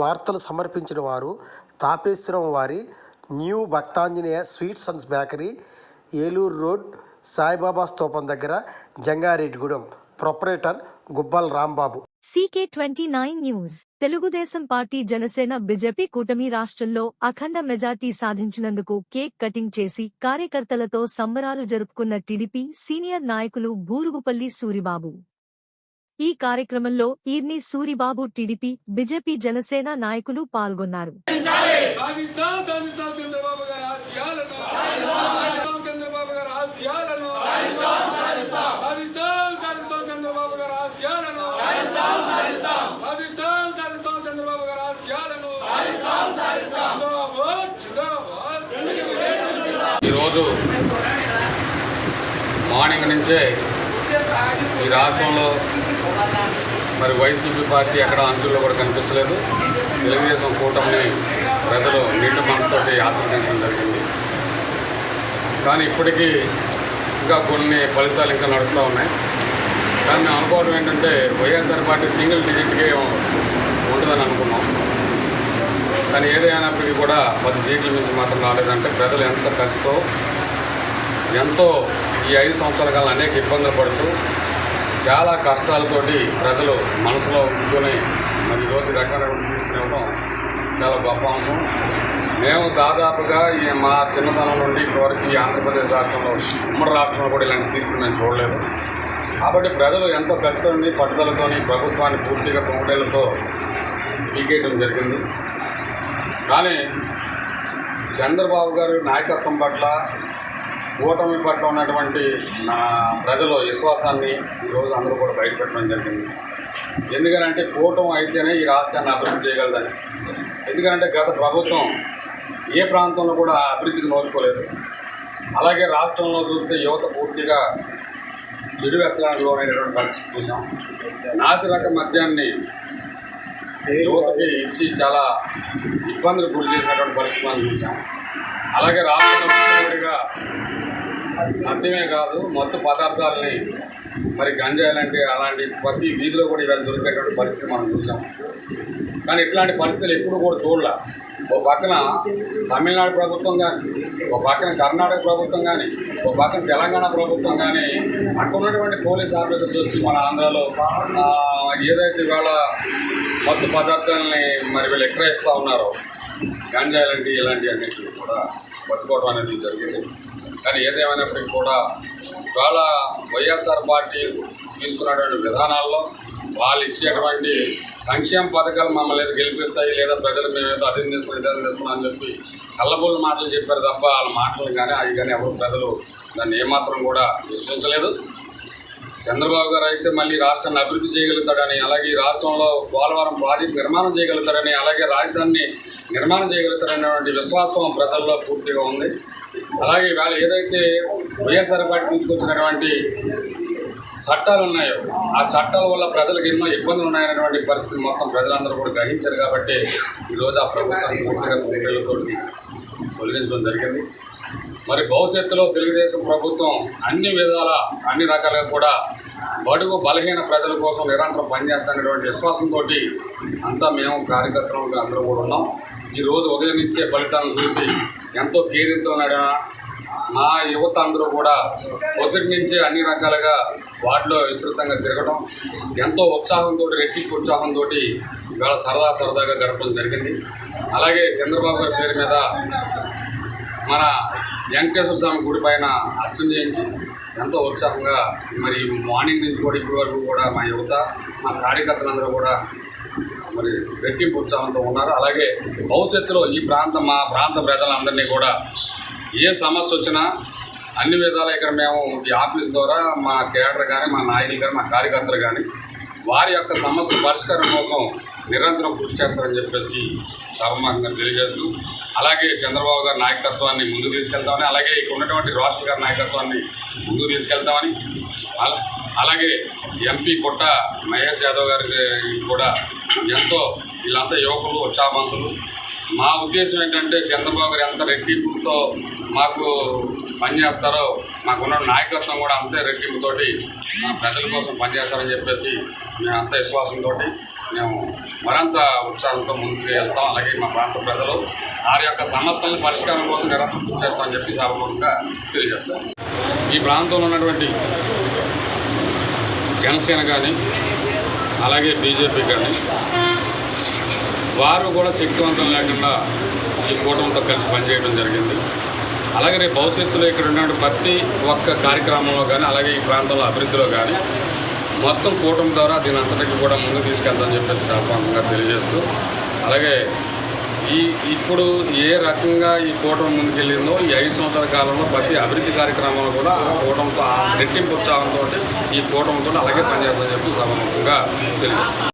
వార్తలు సమర్పించిన వారు తాపేశ్వరం వారి new Bhaktanjaneya sweets and bakery, Eluru road, Saibaba స్తూపం దగ్గర, Jangareddygudem. Proprietor Gubbal Rambabu. CK29 news. Telugu Desam party, Janasena, BJP కూటమి రాష్ట్రంలో అఖండ మెజార్టీ సాధించినందుకు కేక్ కటింగ్ చేసి కార్యకర్తలతో సంబరాలు జరుపుకున్న టీడీపీ సీనియర్ నాయకులు బూరుగుపల్లి సూరిబాబు. ఈ కార్యక్రమంలో ఈర్ని సూరిబాబు, టీడీపీ, బీజేపీ, జనసేన నాయకులు పాల్గొన్నారు. ఈరోజు మార్నింగ్ నుంచే ఈ రాష్ట్రంలో మరి వైసీపీ పార్టీ ఎక్కడ అంచుల్లో కూడా కనిపించలేదు. తెలుగుదేశం కూటమిని ప్రజలు నిండు మనసుతోటి ఆశీర్వదించడం జరిగింది. కానీ ఇప్పటికీ ఇంకా కొన్ని ఫలితాలు ఇంకా నడుస్తూ ఉన్నాయి. కానీ మేము అనుకోవడం ఏంటంటే వైఎస్ఆర్ పార్టీ సింగిల్ డిజిట్కే ఉంటుందని అనుకున్నాం. కానీ ఏదైనప్పటికీ కూడా 10 సీట్ల నుంచి మాత్రం రాలేదంటే ప్రజలు ఎంత కసితో, ఎంతో ఈ 5 సంవత్సరాల కాలం అనేక ఇబ్బందులు పడుతూ చాలా కష్టాలతోటి ప్రజలు మనసులో ఉంచుకొని మరి ఈరోజు రకాల ఇవ్వడం చాలా గొప్ప అంశం. మేము దాదాపుగా మా చిన్నతనం నుండి ఇప్పటివరకు ఈ ఆంధ్రప్రదేశ్ రాష్ట్రంలో, ఉమ్మడి రాష్ట్రంలో కూడా ఇలాంటి తీర్పు మేము చూడలేదు. కాబట్టి ప్రజలు ఎంతో కష్టం పట్టుదలతోని ప్రభుత్వాన్ని పూర్తిగా పొంగడేళ్లతో పీకేయడం జరిగింది. కానీ చంద్రబాబు గారి నాయకత్వం పట్ల, కూటమి పట్ల ఉన్నటువంటి ప్రజల విశ్వాసాన్ని ఈరోజు అందరూ కూడా బయటపెట్టడం జరిగింది. ఎందుకంటే కూటమి అయితేనే ఈ రాష్ట్రాన్ని అభివృద్ధి చేయగలదని. ఎందుకంటే గత ప్రభుత్వం ఏ ప్రాంతంలో కూడా అభివృద్ధికి నోచుకోలేదు. అలాగే రాష్ట్రంలో చూస్తే యువత పూర్తిగా చెడు వ్యసనాలకు లోనైనటువంటి పరిస్థితి చూసాం. నాసిరక మద్యాన్ని యువతకి ఇచ్చి చాలా ఇబ్బందులు గురి చేసినటువంటి పరిస్థితి మనం చూసాం. అలాగే రాష్ట్రంలో మద్యమే కాదు, మత్తు పదార్థాలని మరి గంజాయిలాంటి అలాంటి ప్రతి వీధిలో కూడా ఇవాళ దొరికేటువంటి పరిస్థితి మనం చూసాం. కానీ ఇట్లాంటి పరిస్థితులు ఎప్పుడు కూడా చూడలే. ఓ పక్కన తమిళనాడు ప్రభుత్వం కానీ, ఓ పక్కన కర్ణాటక ప్రభుత్వం కానీ, ఓ పక్కన తెలంగాణ ప్రభుత్వం కానీ అక్కడ ఉన్నటువంటి పోలీస్ ఆఫీసర్స్ వచ్చి మన ఆంధ్రాలో ఏదైతే ఇవాళ మత్తు పదార్థాలని మరి వీళ్ళు విక్రయిస్తూ ఉన్నారో, గంజాయి లాంటి ఇలాంటి అన్నింటినీ కూడా పట్టుకోవడం అనేది జరిగింది. కానీ ఏదేమైనప్పటికీ కూడా ఇవాళ వైఎస్ఆర్ పార్టీ తీసుకున్నటువంటి విధానాల్లో వాళ్ళు ఇచ్చేటువంటి సంక్షేమ పథకాలు మమ్మల్ని ఏదో గెలిపిస్తాయి, లేదా ప్రజలు మేమేదో అధినిస్తున్నాం ఇదనిస్తున్నాం అని చెప్పి కళ్ళబోలు మాటలు చెప్పారు తప్ప వాళ్ళ మాటలు కానీ అవి కానీ ఎవరు ప్రజలు దాన్ని ఏమాత్రం కూడా విశ్వసించలేదు. చంద్రబాబు గారు అయితే మళ్ళీ రాష్ట్రాన్ని అభివృద్ధి చేయగలుగుతాడని, అలాగే ఈ రాష్ట్రంలో పోలవరం ప్రాజెక్టు నిర్మాణం చేయగలుగుతాడని, అలాగే రాజధానిని నిర్మాణం చేయగలుగుతారనేటువంటి విశ్వాసం ప్రజల్లో పూర్తిగా ఉంది. అలాగే ఇవాళ ఏదైతే వైఎస్ఆర్ పార్టీ తీసుకొచ్చినటువంటి చట్టాలు ఉన్నాయో ఆ చట్టాల వల్ల ప్రజలకు ఎన్నో ఇబ్బందులు ఉన్నాయనేటువంటి పరిస్థితి మొత్తం ప్రజలందరూ కూడా గ్రహించారు. కాబట్టి ఈరోజు ఆ ప్రభుత్వాన్ని పూర్తిగా ప్రజలతో తొలగించడం జరిగింది. మరి భవిష్యత్తులో తెలుగుదేశం ప్రభుత్వం అన్ని విధాల అన్ని రకాలుగా కూడా బడుగు బలహీన ప్రజల కోసం నిరంతరం పనిచేస్తున్నటువంటి విశ్వాసంతో అంతా మేము కార్యకర్తలు అందరూ కూడా ఉన్నాం. ఈరోజు ఉదయం నుంచే ఫలితాలను చూసి ఎంతో కేరింతో మా యువత అందరూ కూడా పొద్దుటి నుంచి అన్ని రకాలుగా వాటిలో విస్తృతంగా తిరగడం, ఎంతో ఉత్సాహంతో, రెట్టింపు ఉత్సాహంతో ఇవాళ సరదాగా గడపడం జరిగింది. అలాగే చంద్రబాబు గారి పేరు మీద మన వెంకటేశ్వర స్వామి గుడి పైన అర్చన చేయించి ఎంతో ఉత్సాహంగా మరి మార్నింగ్ నుంచి కూడా ఇప్పటి వరకు కూడా మా యువత, మా కార్యకర్తలందరూ కూడా మరి రెట్టింపు ఉత్సాహంతో ఉన్నారు. అలాగే భవిష్యత్తులో మా ప్రాంత ప్రజలందరినీ కూడా ఏ సమస్య వచ్చినా అన్ని విధాలా ఇక్కడ మేము ఈ ఆఫీస్ ద్వారా మా కేడర్ కానీ, మా నాయకులు కానీ, మా కార్యకర్తలు కానీ వారి యొక్క సమస్యల పరిష్కారం కోసం నిరంతరం కృషి చేస్తారని చెప్పేసి సర్వమానంగా తెలియజేస్తూ, అలాగే చంద్రబాబు గారి నాయకత్వాన్ని ముందుకు తీసుకెళ్తామని, అలాగే ఇక్కడ ఉన్నటువంటి రోషన్ గారి నాయకత్వాన్ని ముందుకు తీసుకెళ్తామని, అలాగే ఎంపీ పుట్ట మహేష్ యాదవ్ గారికి కూడా ఎంతో వీళ్ళంతా యువకులు, ఉత్సాహవంతులు. మా ఉద్దేశం ఏంటంటే చంద్రబాబు గారు ఎంత రెట్టింపుతో మాకు పనిచేస్తారో మాకున్న నాయకత్వం కూడా అంతే రెట్టింపుతోటి మా ప్రజల కోసం పనిచేస్తారని చెప్పేసి మేమంతా విశ్వాసంతో మేము మరింత ఉత్సాహంతో ముందుకు వెళ్తాం. అలాగే మా ప్రాంత ప్రజలు వారి యొక్క సమస్యలను పరిష్కారం కోసం నిరంతరం కృషి చేస్తామని చెప్పి సభాముఖంగా తెలియజేస్తాం. ఈ ప్రాంతంలో ఉన్నటువంటి జనసేన కానీ అలాగే బీజేపీ కానీ వారు కూడా శక్తివంతం లేకుండా ఈ కూటమితో కలిసి పనిచేయడం జరిగింది. అలాగే రేపు భవిష్యత్తులో ఇక్కడ ఉన్నటువంటి ప్రతి ఒక్క కార్యక్రమంలో కానీ అలాగే ఈ ప్రాంతంలో అభివృద్ధిలో కానీ మొత్తం కూటమి ద్వారా దీని అంతటికి కూడా ముందుకు తీసుకెళ్తామని చెప్పేసి సభాముఖంగా తెలియజేస్తూ, అలాగే ఇప్పుడు ఏ రకంగా ఈ కూటమి ముందుకెళ్ళిందో ఈ 5 సంవత్సరాల కాలంలో ప్రతి అభివృద్ధి కార్యక్రమంలో కూడా ఆ కూటమితో రెట్టింపు ఉత్సాహంతో ఈ కూటమితో అలాగే పనిచేస్తామని చెప్పి సభాముఖంగా తెలియజేస్తాం.